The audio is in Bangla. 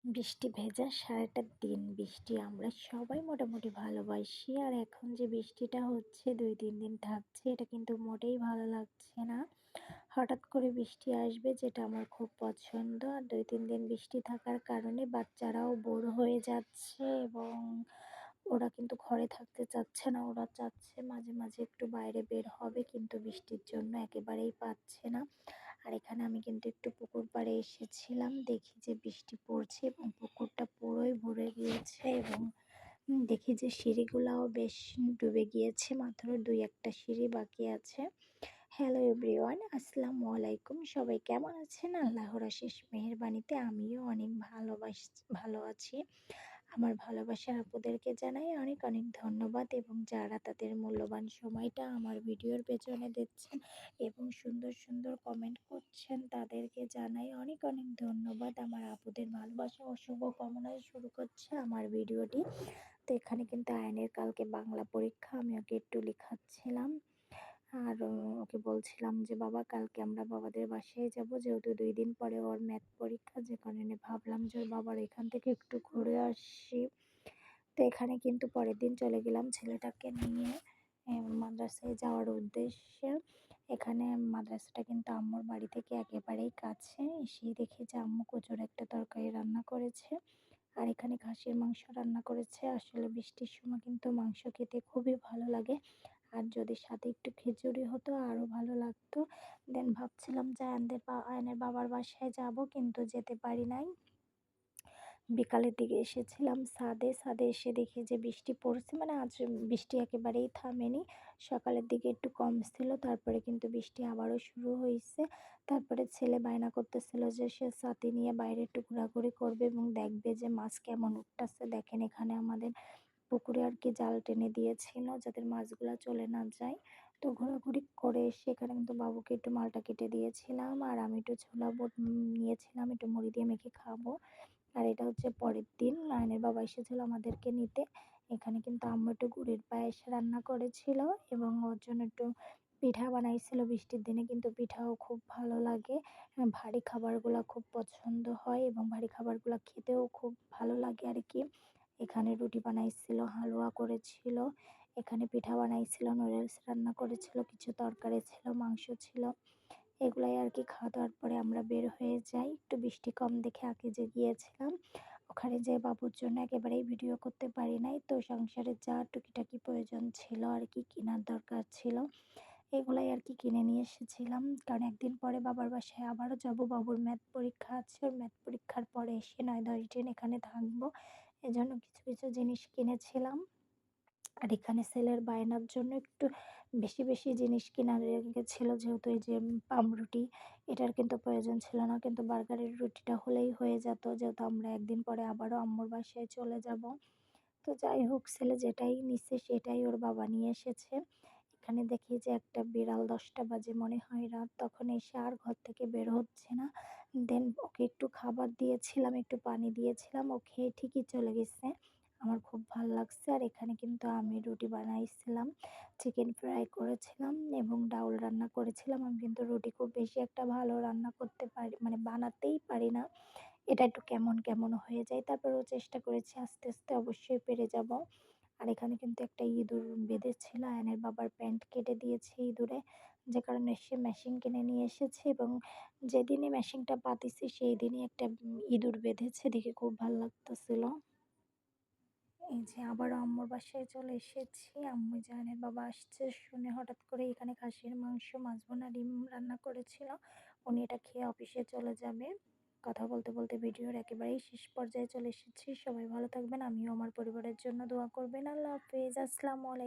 বৃষ্টি ভেজা সারাটা দিন বৃষ্টি আমরা সবাই মোটামুটি ভালোবাসি। আর এখন যে বৃষ্টিটা হচ্ছে ২-৩ দিন থাকছে, এটা কিন্তু মোটেই ভালো লাগছে না। হঠাৎ করে বৃষ্টি আসবে যেটা আমার খুব পছন্দ। আর ২-৩ দিন বৃষ্টি থাকার কারণে বাচ্চারাও বোর হয়ে যাচ্ছে এবং ওরা কিন্তু ঘরে থাকতে চাচ্ছে না। ওরা চাচ্ছে মাঝে, মাঝে একটু বাইরে বের হবে, কিন্তু বৃষ্টির জন্য একেবারেই পাচ্ছে না। আর এখানে আমি কিন্তু একটু পুকুর পাড়ে এসেছিলাম। দেখি যে বৃষ্টি পড়ছে এবং পুকুরটা পুরোই ভরে গিয়েছে এবং দেখি যে সিঁড়িগুলাও বেশ ডুবে গিয়েছে। মাত্র ২-১ টা সিঁড়ি বাকি আছে। হ্যালো এভরিওয়ান, আসসালামু আলাইকুম। সবাই কেমন আছেন? আল্লাহর অশেষ মেহেরবানিতে আমিও অনেক ভালো আছি। আমার ভালোবাসার আপুদেরকে জানাই অনেক, অনেক ধন্যবাদ এবং যারা তাদের মূল্যবান সময়টা আমার ভিডিওর পেছনে দিচ্ছেন এবং সুন্দর, সুন্দর কমেন্ট করছেন তাদেরকে জানাই অনেক, অনেক ধন্যবাদ। আমার আপুদের ভালোবাসা ও শুভকামনায় শুরু করছে আমার ভিডিওটি। তো এখানে কিন্তু আয়নের কালকে বাংলা পরীক্ষা, আমি ওকে একটু লিখাচ্ছিলাম। আর ওকে বলছিলাম যে, "বাবা কালকে আমরা বাবাদের বাসায় যাব, যেহেতু ২ দিন পরে ওর ম্যাথ পরীক্ষা, যে কারণে ভাবলাম যে ওর বাবার এখান থেকে একটু ঘুরে আসি।" তো এখানে কিন্তু পরের দিন চলে গেলাম ছেলেটাকে নিয়ে মাদ্রাসায় যাওয়ার উদ্দেশ্যে। এখানে মাদ্রাসাটা কিন্তু আম্মুর বাড়ি থেকে একেবারেই কাছে। এসেই দেখি যে আম্মু কচুর একটা তরকারি রান্না করেছে। আর এখানে খাসির মাংস রান্না করেছে। আসলে বৃষ্টির সময় কিন্তু মাংস খেতে খুবই ভালো লাগে। আর যদি সাথে একটু খিচুড়ি হতো আরও ভালো লাগতো। দেন ভাবছিলাম যে আয়ানের বাবার বাসায় যাব, কিন্তু যেতে পারি নাই। বিকালের দিকে এসেছিলাম ছাদে এসে দেখি যে বৃষ্টি পড়ছে, মানে আজ বৃষ্টি একেবারেই থামেনি। সকালের দিকে একটু কম ছিল, তারপরে কিন্তু বৃষ্টি আবারও শুরু হইছে। তারপরে ছেলে বায়না করতেছিল যে সে ছাতি নিয়ে বাইরে একটু ঘোরাঘুরি করবে এবং দেখবে যে মাছ কেমন উঠতেছে। দেখেন এখানে আমাদের পুকুরে আর কি জাল টেনে দিয়েছিল যাতে মাছগুলা চলে না যায়। তো ঘোরাঘুরি করে এসে এখানে কিন্তু বাবুকে একটু মালটা কেটে দিয়েছিলাম আর আমি একটু ছোলা বুট নিয়েছিলাম, একটু মুড়ি দিয়ে মেখে খাবো। আর এটা হচ্ছে পরের দিন নায়নের বাবা এসেছিল আমাদেরকে নিতে। এখানে কিন্তু আম্মু একটু গুড়ের পায়েস রান্না করেছিল এবং ওর জন্য একটু পিঠা বানাইছিল। বৃষ্টির দিনে কিন্তু পিঠাও খুব ভালো লাগে। ভারী খাবারগুলা খুব পছন্দ হয় এবং ভারী খাবারগুলা খেতেও খুব ভালো লাগে আর কি। এখানে রুটি বানাইছিল, হালুয়া করেছিল, এখানে পিঠা বানাইছিল, নুডলস রান্না করেছিল, কিছু তরকারি ছিল, মাংস ছিল। এগুলাই আর কি খাওয়া দাওয়ার পরে আমরা বের হয়ে যাই। একটু বৃষ্টি কম দেখে আকিজে গিয়েছিলাম। ওখানে যেয়ে বাবুর জন্য একেবারেই ভিডিও করতে পারি নাই। তো সংসারে যা টুকিটাকি প্রয়োজন ছিল আর কি কেনার দরকার ছিল, এগুলাই আর কি কিনে নিয়ে এসেছিলাম। কারণ একদিন পরে বাবার বাসায় আবারও যাব। বাবুর ম্যাথ পরীক্ষা আছে। ওর ম্যাথ পরীক্ষার পরে এসে ৯-১০ দিন এখানে থাকবো। এজন্য কিছু, কিছু জিনিস কিনেছিলাম। আর এখানে ছেলের বায়নার জন্য একটু বেশি, বেশি জিনিস কিনা লেগেছিল, যেহেতু এই যে পামরুটি এটার কিন্তু প্রয়োজন ছিল না, কিন্তু বার্গারের রুটিটা হলেই হয়ে যেত, যেহেতু আমরা একদিন পরে আবারও আম্মুর বাসায় চলে যাব। তো যাই হোক, ছেলে যেটাই নিচ্ছে সেটাই ওর বাবা নিয়ে এসেছে। এখানে দেখি যে একটা বিড়াল ১০টা বাজে মনে হয় রাত, তখন এসে আর ঘর থেকে বের হচ্ছে না। দেন ওকে একটু খাবার দিয়েছিলাম, একটু পানি দিয়েছিলাম, ও খেয়ে ঠিকই চলে গেছে। আমার খুব ভাল লাগছে। আর এখানে কিন্তু আমি রুটি বানাইছিলাম, চিকেন ফ্রাই করেছিলাম এবং ডাউল রান্না করেছিলাম। আমি কিন্তু রুটি খুব বেশি একটা ভালো রান্না করতে পারি, মানে বানাতেই পারি না। এটা একটু কেমন, কেমন হয়ে যায়। তারপরেও চেষ্টা করেছি, আস্তে, আস্তে অবশ্যই পেরে যাব। আর এখানে কিন্তু একটা ইঁদুর বেঁধেছিল। আয়নের বাবার প্যান্ট কেটে দিয়েছে ইঁদুরে, যে কারণে সে মেশিন কিনে নিয়ে এসেছে এবং যেদিনই মেশিনটা পাতিছি সেই দিনই একটা ইঁদুর বেঁধেছে। দেখে খুব ভাল লাগতেছিল। এই যে আবারও আম্মুর বাসায় চলে এসেছি। আম্মু জানের বাবা আসছে শুনে হঠাৎ করে এখানে খাসির মাংস, মাছ ভুনা, ডিম রান্না করেছিল। উনি এটা খেয়ে অফিসে চলে যাবে। কথা বলতে, বলতে ভিডিওর একেবারেই শেষ পর্যায়ে চলে এসেছি। সবাই ভালো থাকবেন। আমিও আমার পরিবারের জন্য দোয়া করবেন। আল্লাহ হাফেজ। আসসালামু আলাইকুম।